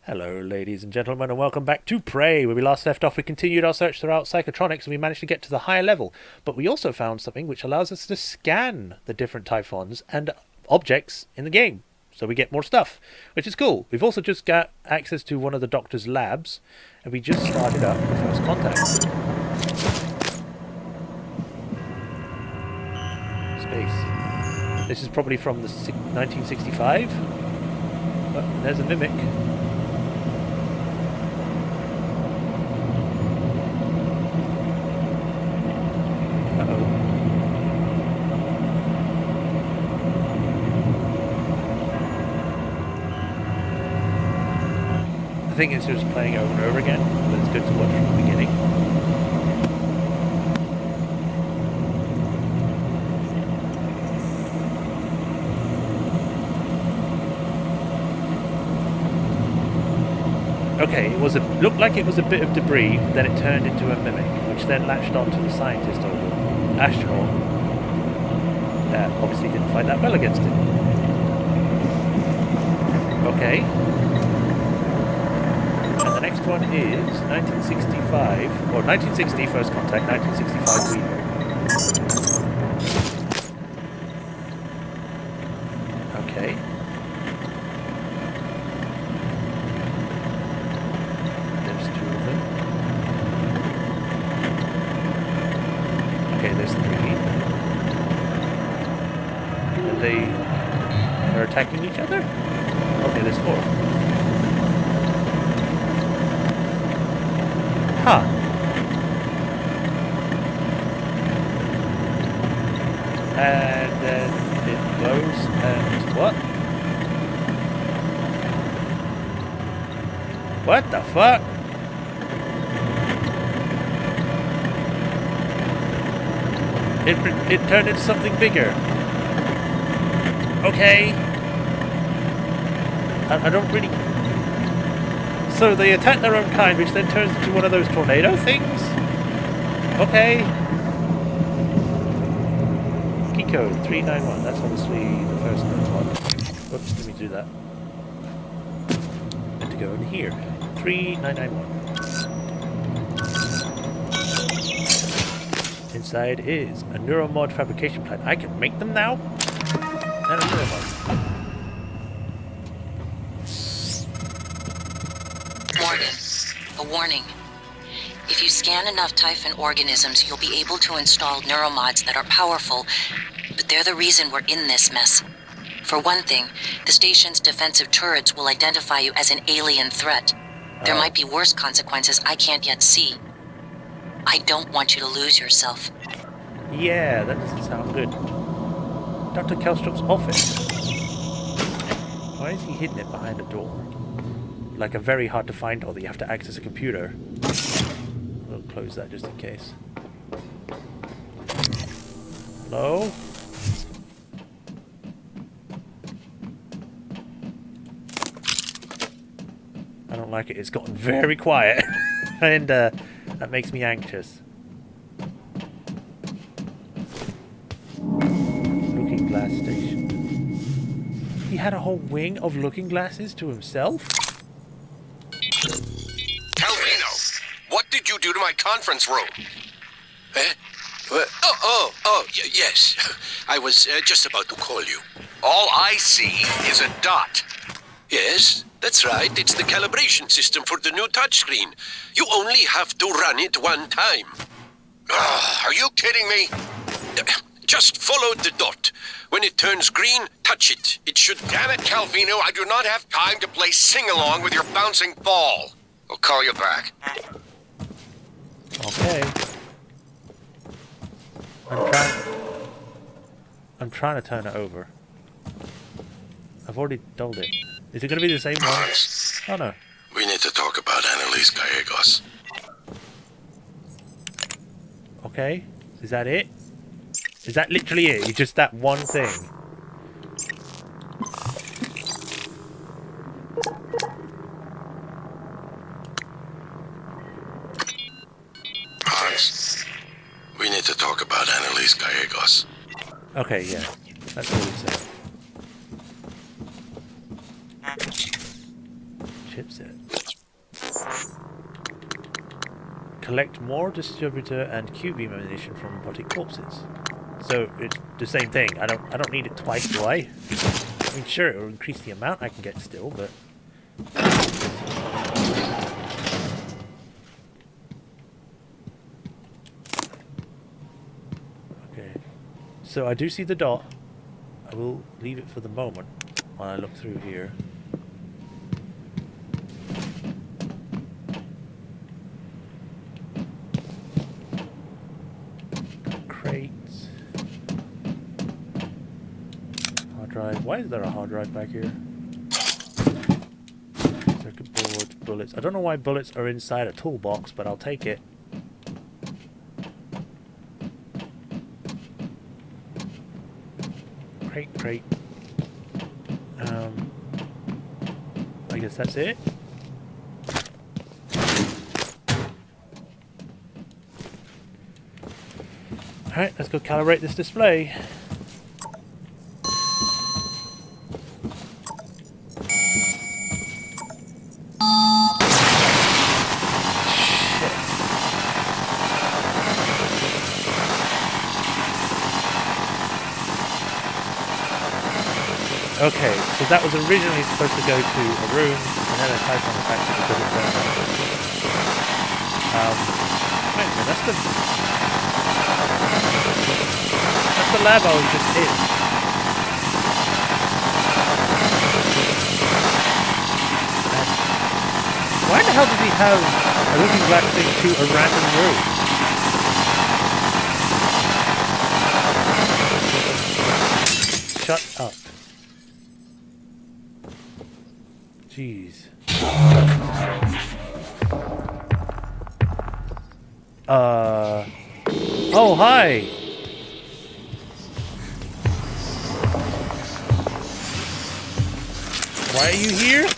Hello, ladies and gentlemen, and welcome back to Prey. Where we last left off, we continued our search throughout psychotronics, and we managed to get to the higher level. But we also found something which allows us to scan the different typhons and objects in the game. So we get more stuff, which is cool. We've also just got access to one of the doctor's labs, and we just started up the first contact. Space. This is probably from the 1965. Oh, there's a mimic. I think it's just playing over and over again, but it's good to watch from the beginning. Okay, looked like it was a bit of debris, but then it turned into a mimic, which then latched onto the scientist or the astronaut. Obviously didn't fight that well against it. Okay. And the next one is 1965, or 1960 first contact, 1965 Wheeler. Okay. There's two of them. Okay, there's three. And they are attacking each other? Okay, there's four. Huh. And then it blows and what? What the fuck? It turned into something bigger. Okay. I don't really... So they attack their own kind, which then turns into one of those tornado things? Okay. Key code 391. That's obviously the first one. Oops, let me do that. And to go in here. 3991. Inside is a neuromod fabrication plant. I can make them now? And a neuromod. A warning. If you scan enough Typhon organisms, you'll be able to install neuromods that are powerful, but they're the reason we're in this mess. For one thing, the station's defensive turrets will identify you as an alien threat. There might be worse consequences I can't yet see. I don't want you to lose yourself. Yeah, that doesn't sound good. Dr. Kelstrom's office. Why is he hidden it behind a door? Like a very hard to find door that you have to access a computer. We'll close that just in case. Hello? I don't like it. It's gotten very quiet. And that makes me anxious. Looking glass station. He had a whole wing of looking glasses to himself? What did you do to my conference room? Eh? What? Yes. I was just about to call you. All I see is a dot. Yes, that's right. It's the calibration system for the new touchscreen. You only have to run it one time. Are you kidding me? Just follow the dot. When it turns green, touch it. It should... Damn it, Calvino, I do not have time to play sing-along with your bouncing ball. I'll call you back. Okay. I'm trying to turn it over. I've already dulled it. Is it going to be the same one? Oh no. We need to talk about Annalise Gallegos. Okay. Is that it? Is that literally it? It's just that one thing? We need to talk about Annalise Gallegos. Okay, yeah. That's what he said. chipset. Collect more distributor and Q-beam ammunition from robotic corpses. So it's the same thing. I don't need it twice, do I? I mean, sure, it will increase the amount I can get still, but... Okay. So I do see the dot. I will leave it for the moment while I look through here. Crates. Hard drive. Why is there a hard drive back here? Circuit board, bullets. I don't know why bullets are inside a toolbox, but I'll take it. Crate. I guess that's it. Alright, let's go calibrate this display. Okay, so that was originally supposed to go to a room, and then a Typhon attacked it because it turned out. Wait a minute, that's the lab I was just in. And why the hell does he have a looking glass thing to a random room? Shut up. Jeez. Oh, hi! Why are you here?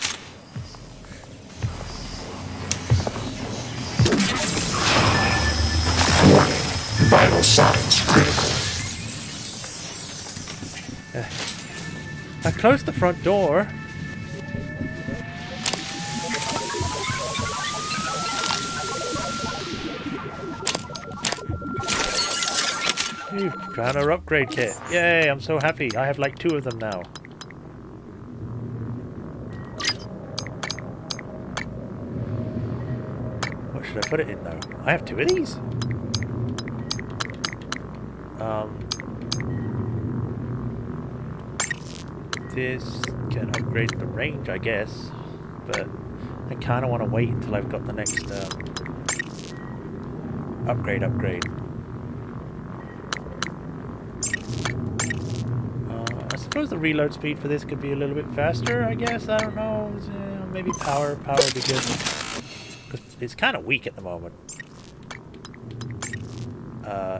Vital signs critical. I closed the front door. You've found our upgrade kit. Yay, I'm so happy. I have like 2 of them now. What should I put it in though? I have 2 of these? This can upgrade the range, I guess. But I kind of want to wait until I've got the next upgrade. I suppose the reload speed for this could be a little bit faster, I guess. I don't know. Maybe power would be good. Because it's kind of weak at the moment.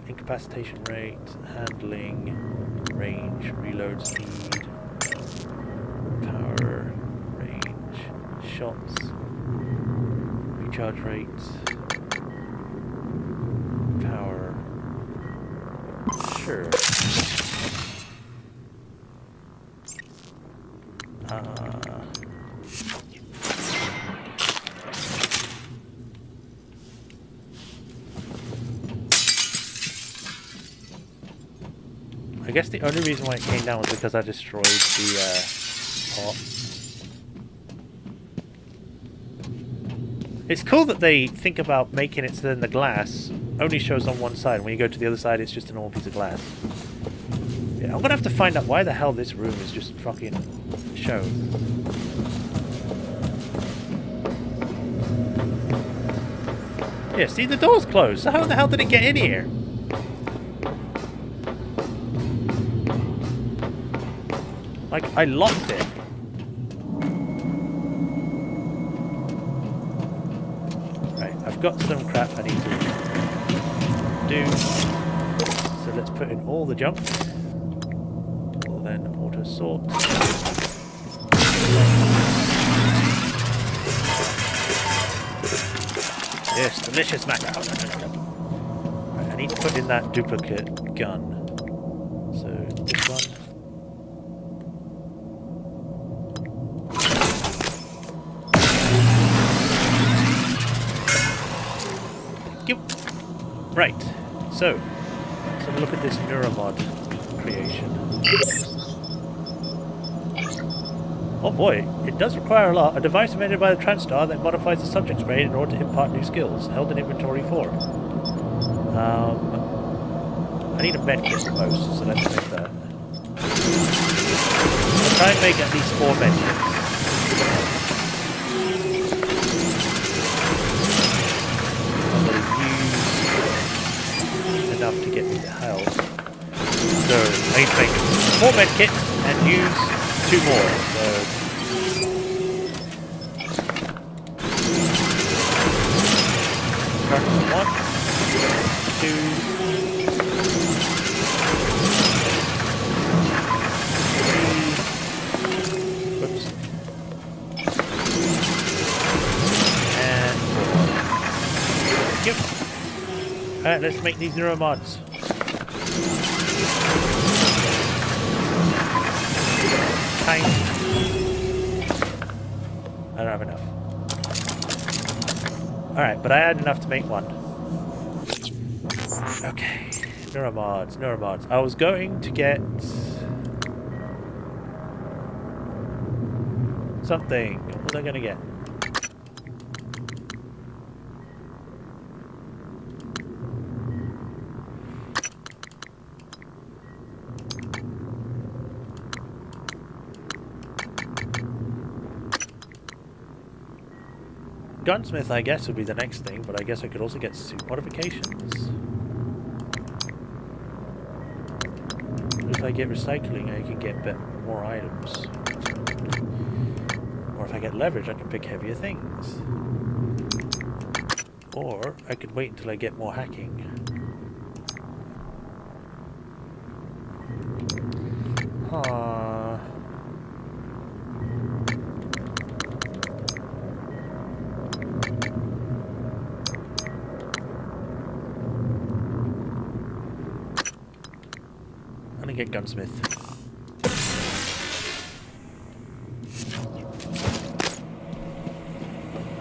Incapacitation rate, handling, range, reload speed, power, range, shots, recharge rate, power. Sure. I guess the only reason why it came down was because I destroyed the pot. It's cool that they think about making it so then the glass only shows on one side. When you go to the other side, it's just a normal piece of glass. Yeah, I'm gonna have to find out why the hell this room is just fucking shown. Yeah, see, the door's closed. So how the hell did it get in here? Like, I locked it. Right, I've got some crap I need to do. So let's put in all the junk. We'll then auto sort. Yes, delicious macro. Right, I need to put in that duplicate gun. So this one. Right, so let's have a look at this neuromod creation. Oh boy, it does require a lot. A device invented by the TranStar that modifies the subject's brain in order to impart new skills. Held in inventory 4. I need a medkit the most, so let's make that. I'll try and make at least 4 medkits. I'm going to use enough to get me to health. So I need to make 4 medkits and use 2 more. So start with 1, 2, 3. Whoops. And 4. Yep. Alright, let's make these neuromods. Tiny. I don't have enough. Alright, but I had enough to make one. Okay. Neuromods, neuromods. I was going to get something. What was I going to get? Gunsmith, I guess, would be the next thing, but I guess I could also get suit modifications. If I get recycling, I can get more items. Or if I get leverage, I can pick heavier things. Or I could wait until I get more hacking. Get Gunsmith.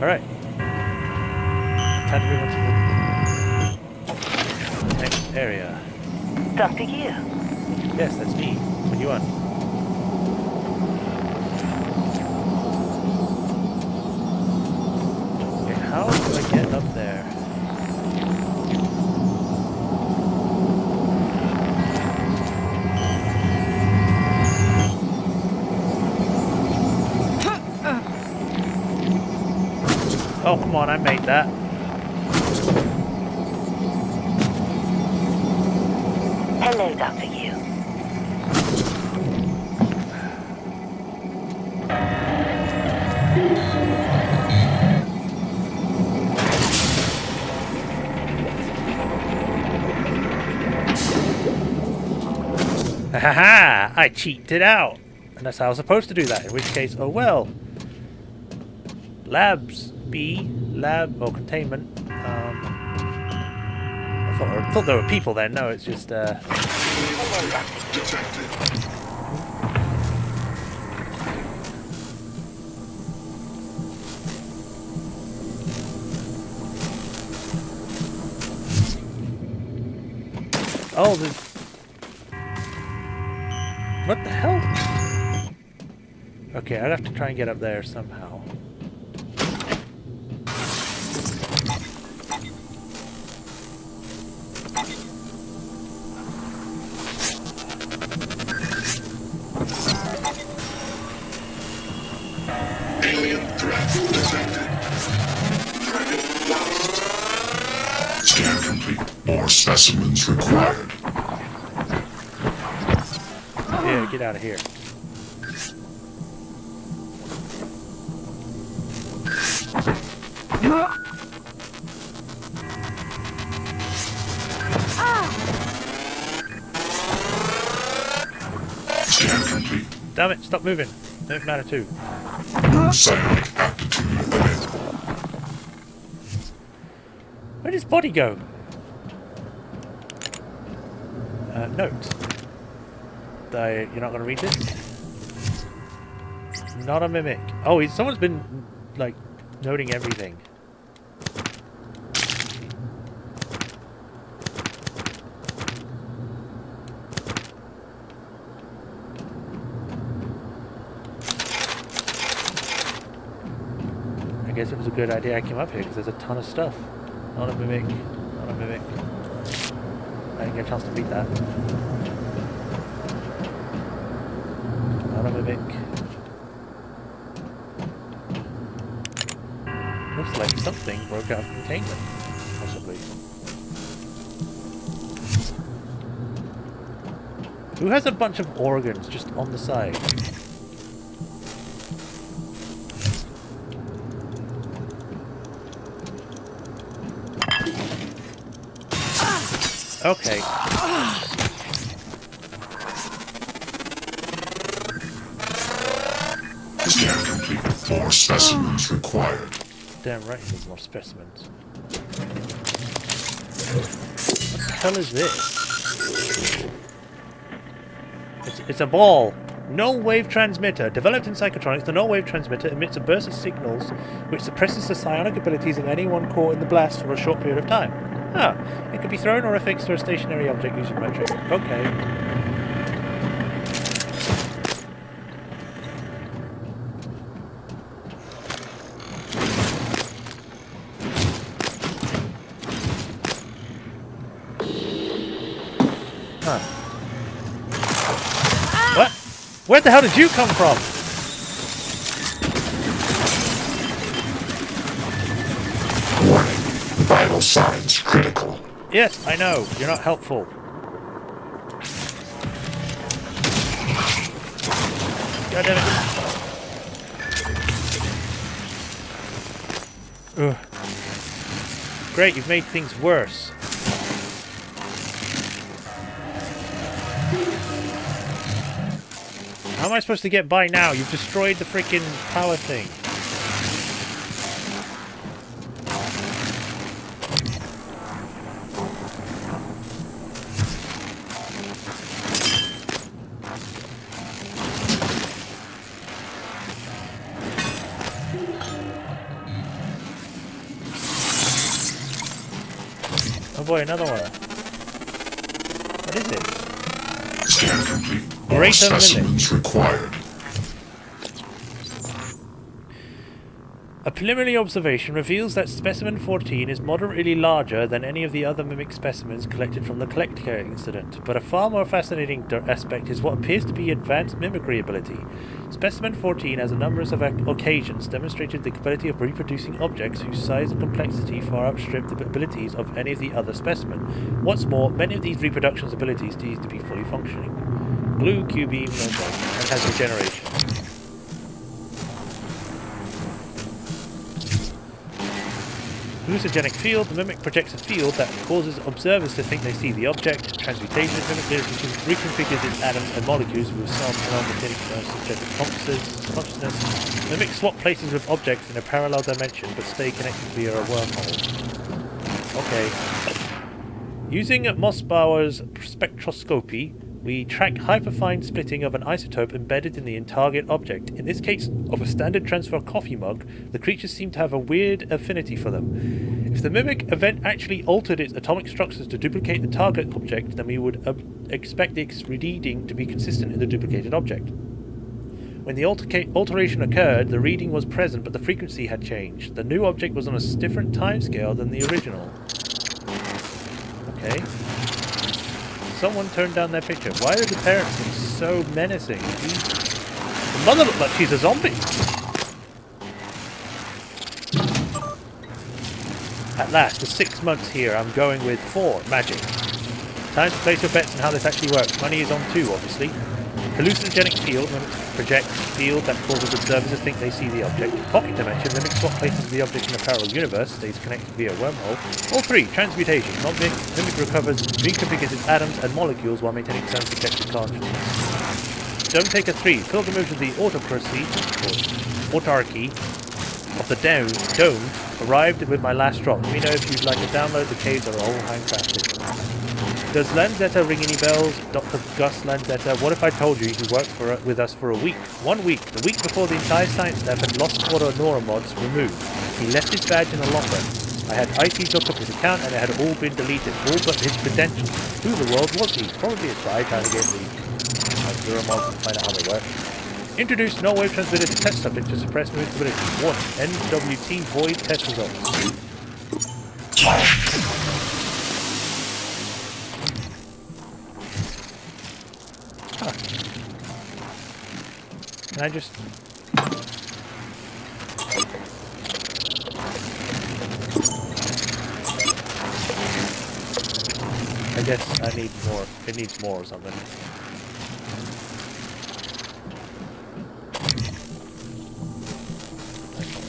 Alright. Time to move on to the next area. Dr. Yu. Yes, that's me. What do you want? Okay, how do I get up there? Oh, come on, I made that. Hello, Dr. Yu. Ha! I cheated out! Unless I was supposed to do that, in which case, oh well. Labs. B, lab, or containment. I thought there were people there. No, it's just oh, there's... What the hell? Okay, I'd have to try and get up there somehow. Alien threat detected. Target lost. Scan complete. More specimens required. Yeah, get out of here. Scan complete. Damn it, stop moving. Don't matter too. Psionic aptitude emitted. Where does body go? Note. You're not going to read this? Not a mimic. Oh, someone's been, like, noting everything. guess it was a good idea I came up here because there's a ton of stuff. Not a mimic. Not a mimic. I didn't get a chance to beat that. Not a mimic. Looks like something broke out of containment. Possibly. Who has a bunch of organs just on the side? Okay. Scan complete. More specimens required. Damn right there's more specimens. What the hell is this? It's a ball. Null wave transmitter. Developed in psychotronics, the null wave transmitter emits a burst of signals which suppresses the psionic abilities of anyone caught in the blast for a short period of time. Ah, it could be thrown or affixed to a stationary object using Majorshepard. Okay. Huh. What? Where the hell did you come from? Warning. Vital signs critical. Yes, I know. You're not helpful. God damn it. Ugh. Great, you've made things worse. How am I supposed to get by now? You've destroyed the freaking power thing. Oh boy, another one. What is it? Scan complete. More Greater specimens required. A preliminary observation reveals that specimen 14 is moderately larger than any of the other mimic specimens collected from the Collector incident, but a far more fascinating aspect is what appears to be advanced mimicry ability. Specimen 14 has a number of occasions demonstrated the ability of reproducing objects whose size and complexity far outstrip the abilities of any of the other specimen. What's more, many of these reproductions abilities seem to be fully functioning. Blue Q-beam and has regeneration. Hallucinogenic field. The mimic projects a field that causes observers to think they see the object. Transmutation. Mimic reconfigures its atoms and molecules with some subjective consciousness. Mimic swap places with objects in a parallel dimension but stay connected via a wormhole. Okay. Using Mossbauer's spectroscopy, we track hyperfine splitting of an isotope embedded in the target object. In this case of a standard transfer coffee mug, the creatures seem to have a weird affinity for them. If the mimic event actually altered its atomic structures to duplicate the target object, then we would expect its reading to be consistent in the duplicated object. When the alteration occurred, the reading was present but the frequency had changed. The new object was on a different timescale than the original. Okay. Someone turned down their picture. Why are the parents seem so menacing? The mother looked like she's a zombie. At last, for 6 months here, I'm going with 4 magic. Time to place your bets on how this actually works. Money is on 2, obviously. Hallucinogenic field, project field that causes observers to think they see the object. Pocket dimension, mimic swap places the object in a parallel universe, stays connected via wormhole. All 3, transmutation, mimic recovers, reconfigures its atoms and molecules while maintaining its own subjective consciousness. Don't take a 3, pilgrimage of the autocracy, or autarky, of the dome, arrived with my last drop. Let me know if you'd like to download. The caves are all handcrafted. Does Lanzetta ring any bells? Dr. Gus Lanzetta, what if I told you he worked with us for a week? 1 week, the week before the entire science staff had lost quarter neuromods removed. He left his badge in a locker. I had IT look up his account and it had all been deleted, all but his credentials. Who in the world was he? Probably a spy trying to get the neuromods and find out how they work. Introduce null wave transmitter to test subject to suppress new instability. Warning, NWT void test results. Huh. Can I just... I guess I need more. It needs more or something.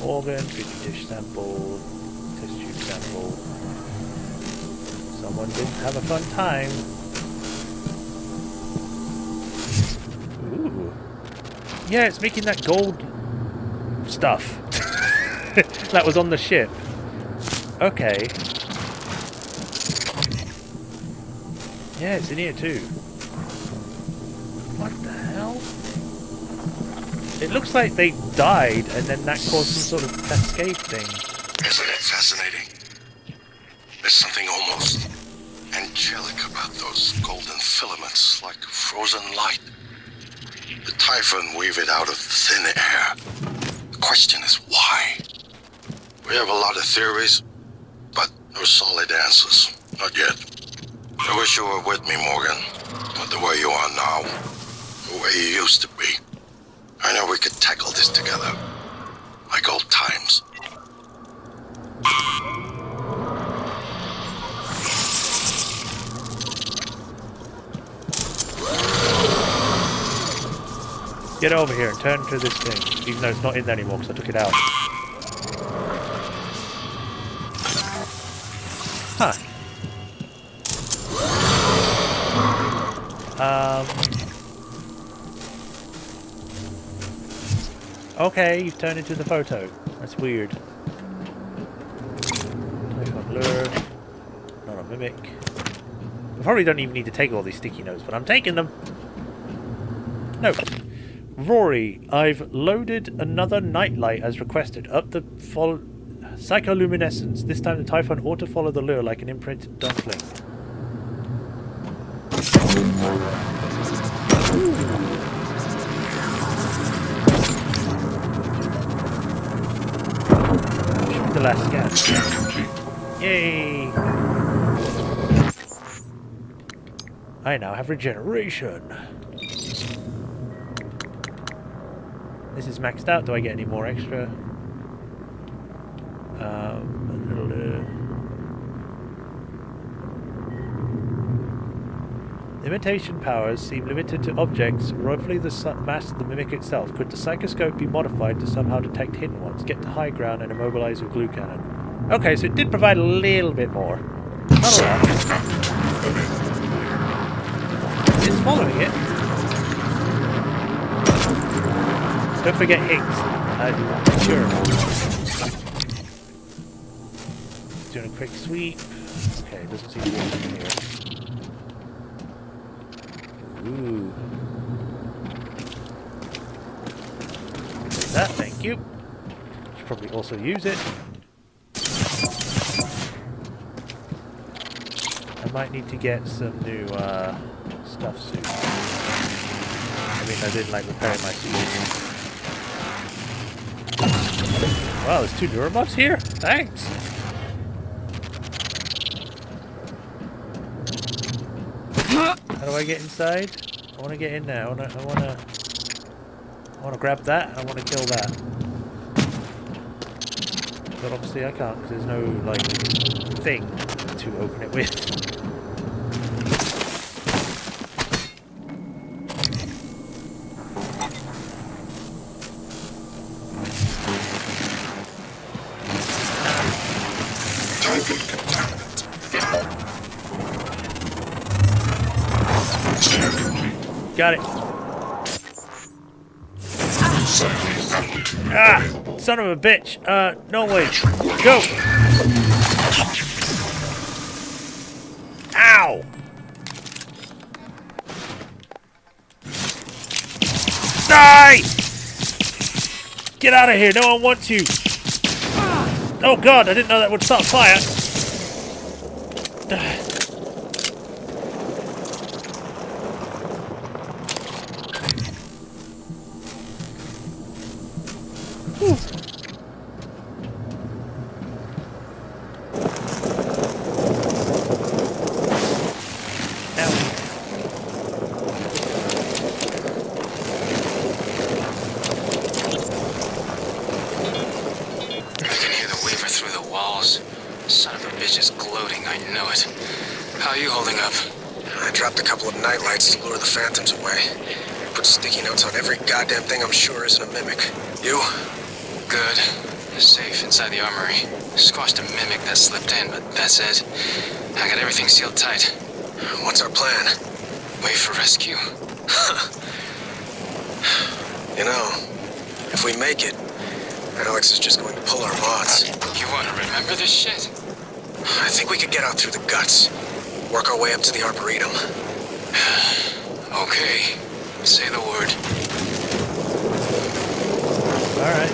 Organ, petri dish sample, test tube sample. Someone didn't have a fun time. Ooh. Yeah, it's making that gold stuff that was on the ship. Okay. Yeah, it's in here too. What the hell? It looks like they died and then that caused some sort of cascade thing. Isn't it fascinating? There's something almost angelic about those golden filaments, like frozen light. The Typhon weave it out of thin air. The question is why? We have a lot of theories, but no solid answers. Not yet. I wish you were with me, Morgan. Not the way you are now. The way you used to be. I know we could tackle this together. Like old times. Get over here and turn to this thing, even though it's not in there anymore because I took it out. Huh. Okay, you've turned into the photo. That's weird. Typhon lure. Not a mimic. I probably don't even need to take all these sticky notes, but I'm taking them. No. Rory, I've loaded another nightlight as requested. Up the psycholuminescence. This time the Typhon ought to follow the lure like an imprinted dumpling. The last scan. Yay! I now have regeneration. This is maxed out. Do I get any more extra? Limitation powers seem limited to objects roughly the mass of the mimic itself. Could the psychoscope be modified to somehow detect hidden ones, get to high ground, and immobilize with glue cannon? Okay, so it did provide a little bit more. Not a lot. It's following it. Don't forget Higgs. Sure. Doing a quick sweep. Okay, doesn't seem to be anything here. Ooh. That, thank you. Should probably also use it. I might need to get some new stuff soon. I mean, I didn't like repairing my suit. Wow, there's 2 neuromobs here? Thanks! How do I get inside? I want to get in there. I want to grab that. I want to kill that. But obviously I can't because there's no like thing to open it with. Got it. Ah! Son of a bitch. No way. Go! Ow! Die! Get out of here. No one wants you. Oh god, I didn't know that would start fire. Son of a bitch is gloating, I know it. How are you holding up? I dropped a couple of nightlights to lure the phantoms away. Put sticky notes on every goddamn thing I'm sure isn't a mimic. You? Good. Safe inside the armory. Squashed a mimic that slipped in, but that's it. I got everything sealed tight. What's our plan? Wait for rescue. You know, if we make it, Alex is just going to pull our mods. You want to remember this shit? I think we could get out through the guts. Work our way up to the Arboretum. Okay. Say the word. Alright.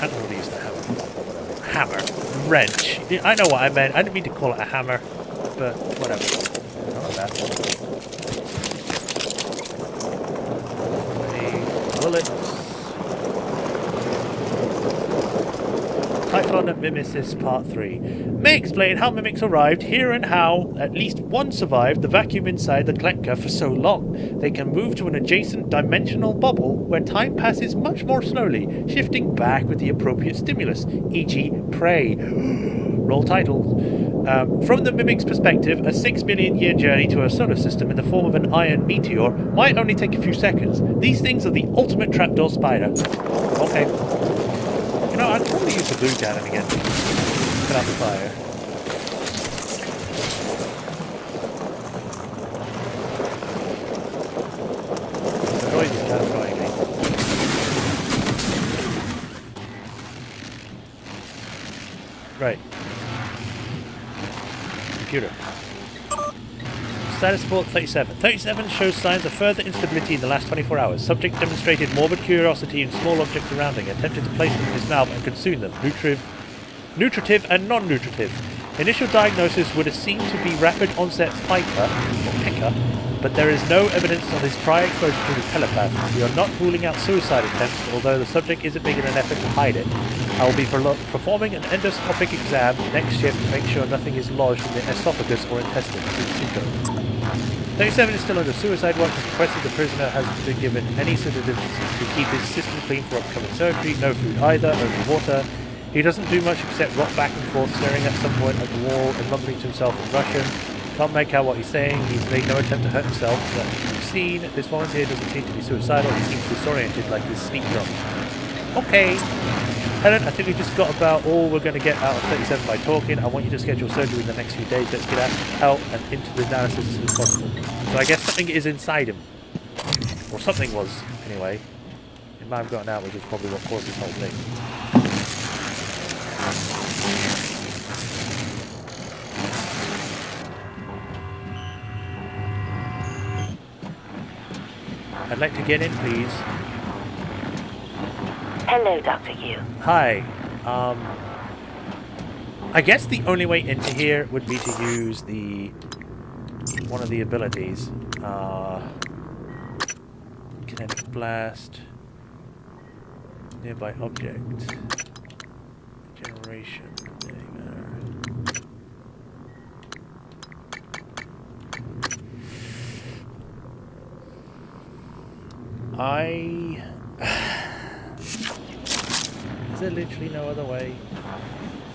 I don't know what to use the hammer. Hammer. Wrench. I know what I meant. I didn't mean to call it a hammer. But whatever. Not that. Bullets. Typhon Mimesis Part 3 may explain how mimics arrived here and how at least one survived the vacuum inside the Klenka for so long. They can move to an adjacent dimensional bubble where time passes much more slowly, shifting back with the appropriate stimulus, e.g. prey. Roll titles. From the mimic's perspective, a 6 million year journey to a solar system in the form of an iron meteor might only take a few seconds. These things are the ultimate trapdoor spider. Okay. You know, I'd probably use the glue cannon again. Put out the fire. The noise is kind of annoying me. Right. Computer. Status report 37. 37 shows signs of further instability in the last 24 hours. Subject demonstrated morbid curiosity in small objects surrounding, attempted to place them in his mouth and consume them. Nutritive and non-nutritive. Initial diagnosis would seem to be rapid onset picker, but there is no evidence of his prior exposure to the telepath. We are not ruling out suicide attempts, although the subject isn't making an effort to hide it. I will be performing an endoscopic exam next shift to make sure nothing is lodged in the esophagus or intestines. 37 is still under suicide watch. Has requested the prisoner has been given any sedatives to keep his system clean for upcoming surgery. No food either, only water. He doesn't do much except rock back and forth, staring at some point at the wall and mumbling to himself in Russian. Can't make out what he's saying. He's made no attempt to hurt himself. So that we've seen. This volunteer doesn't seem to be suicidal. He seems disoriented, like he's sleep drunk. Okay. Helen, I think we just got about all we're going to get out of 37 by talking. I want you to schedule surgery in the next few days. Let's get out and into the analysis as soon as possible. So I guess something is inside him. Or something was, anyway. It might have gotten out, which is probably what caused this whole thing. I'd like to get in, please. Hello, Dr. Yu. Hi. I guess the only way into here would be to use the one of the abilities. Kinetic blast. Nearby object. Generation. Is there literally no other way?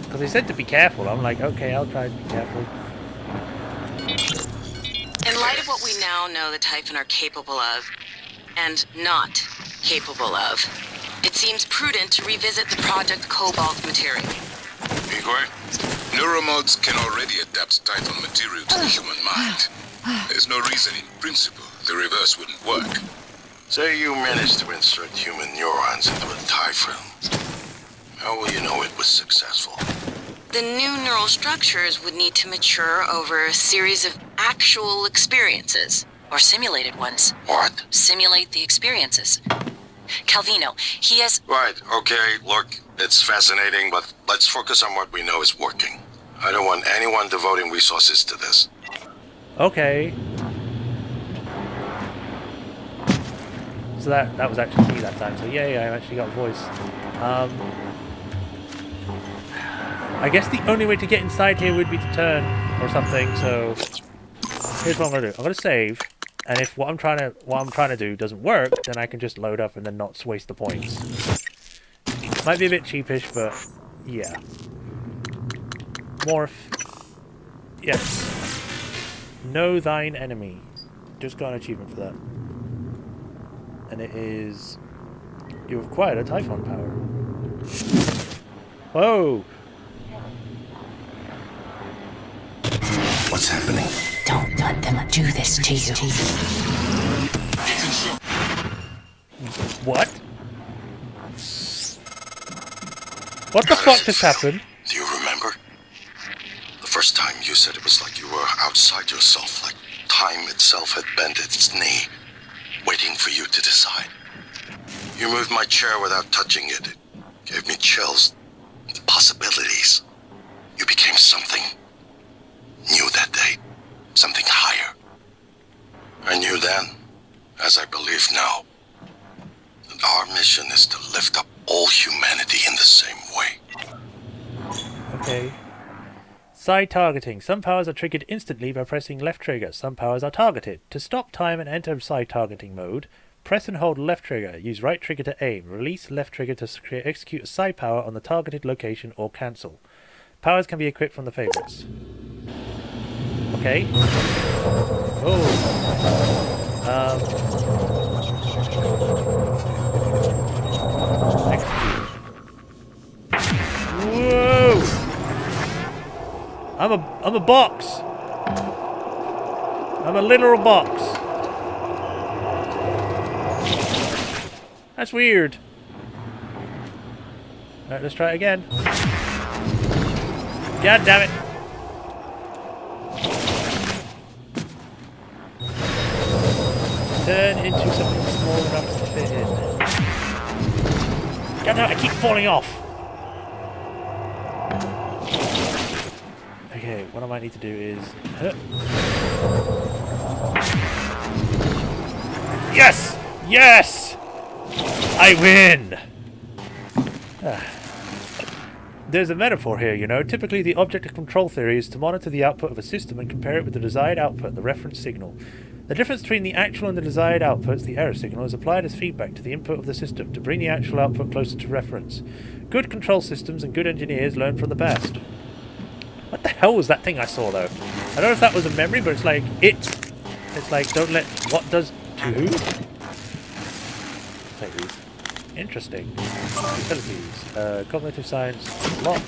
Because they said to be careful. I'm like, okay, I'll try to be careful. In light of what we now know the Typhon are capable of, and not capable of, it seems prudent to revisit the Project Cobalt material. Igor, neuromods can already adapt Typhon material to the human mind. There's no reason in principle the reverse wouldn't work. Say you managed to insert human neurons into a Typhon. How will you know it was successful? The new neural structures would need to mature over a series of actual experiences, or simulated ones. What? Simulate the experiences. Calvino, he has... Right, okay, look, it's fascinating, but let's focus on what we know is working. I don't want anyone devoting resources to this. Okay. So that was actually me that time. So yay, I actually got a voice. I guess the only way to get inside here would be to turn or something, so here's what I'm gonna do. I'm gonna save, and if what I'm trying to do doesn't work, then I can just load up and then not waste the points. Might be a bit cheapish, but yeah. Morph. Yes. Know thine enemy. Just got an achievement for that. And it is... You've acquired a Typhon power. Whoa! What's happening? Don't let them do this to you. What? What the fuck just happened? Do you remember? The first time you said it was like you were outside yourself, like time itself had bent its knee, waiting for you to decide. You moved my chair without touching it. It gave me chills. The possibilities. You became something new that day. Something higher. I knew then, as I believe now, that our mission is to lift up all humanity in the same way. Okay. Side targeting. Some powers are triggered instantly by pressing left trigger. Some powers are targeted. To stop time and enter side targeting mode, press and hold left trigger. Use right trigger to aim. Release left trigger to execute a side power on the targeted location or cancel. Powers can be equipped from the favorites. Okay. Oh. Execute. Whoa! I'm a box. I'm a literal box. That's weird. Alright, let's try it again. God damn it. Turn into something small enough to fit in. God damn it, I keep falling off. Okay, what I might need to do is... Yes! Yes! I win! There's a metaphor here, you know. Typically, the object of control theory is to monitor the output of a system and compare it with the desired output, the reference signal. The difference between the actual and the desired outputs, the error signal, is applied as feedback to the input of the system to bring the actual output closer to reference. Good control systems and good engineers learn from the best. What the hell was that thing I saw, though? I don't know if that was a memory, but it's like, it's like, don't let... What does... To who? Take these. Interesting. Utilities. Cognitive science. Lock.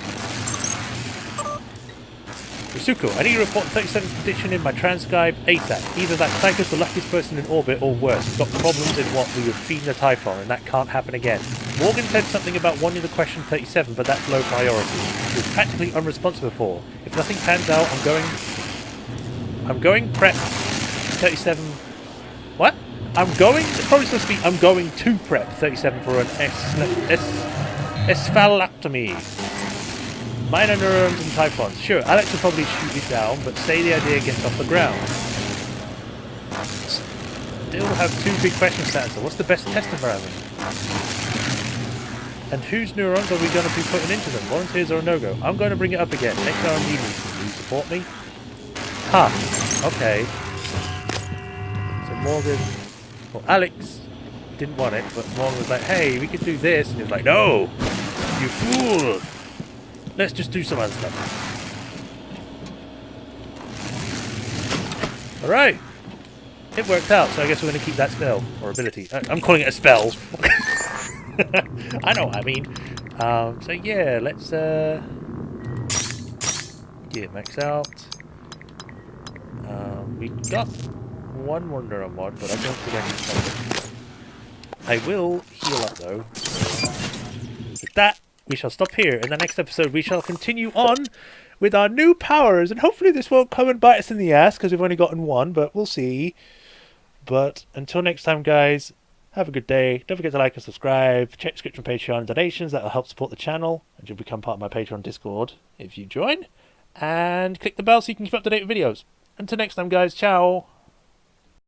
Risuko, I need to report 37th condition in my transcribe ASAP. Either that Psycho's the luckiest person in orbit, or worse. We've got problems in what we would feed the Typhon, and that can't happen again. Morgan said something about wanting to question 37, but that's low priority. It was practically unresponsive before. If nothing pans out, I'm going prep 37... What? It's probably supposed to be I'm going to prep 37 for an sphalectomy. Minor neurons and typhons. Sure, Alex will probably shoot it down, but say the idea gets off the ground. Still have two big questions to answer. What's the best test environment? And whose neurons are we going to be putting into them? Volunteers or a no-go? I'm going to bring it up again. Next R&D meeting. Will you support me? Ha! Okay. So Morgan... Well, Alex didn't want it, but Morgan was like, hey, we could do this. And he was like, no! You fool! Let's just do some other stuff. Alright. It worked out, so I guess we're going to keep that spell. Or ability. I'm calling it a spell. I know what I mean. So yeah, let's get max out. We got one more neuron mod, but I don't think I need something. I will heal up though. With that, we shall stop here. In the next episode, we shall continue on with our new powers, and hopefully this won't come and bite us in the ass because we've only gotten one, but we'll see. But until next time, guys, have a good day. Don't forget to like and subscribe. Check description, Patreon, donations. That will help support the channel, and you'll become part of my Patreon Discord if you join. And click the bell so you can keep up to date with videos. Until next time, guys, ciao.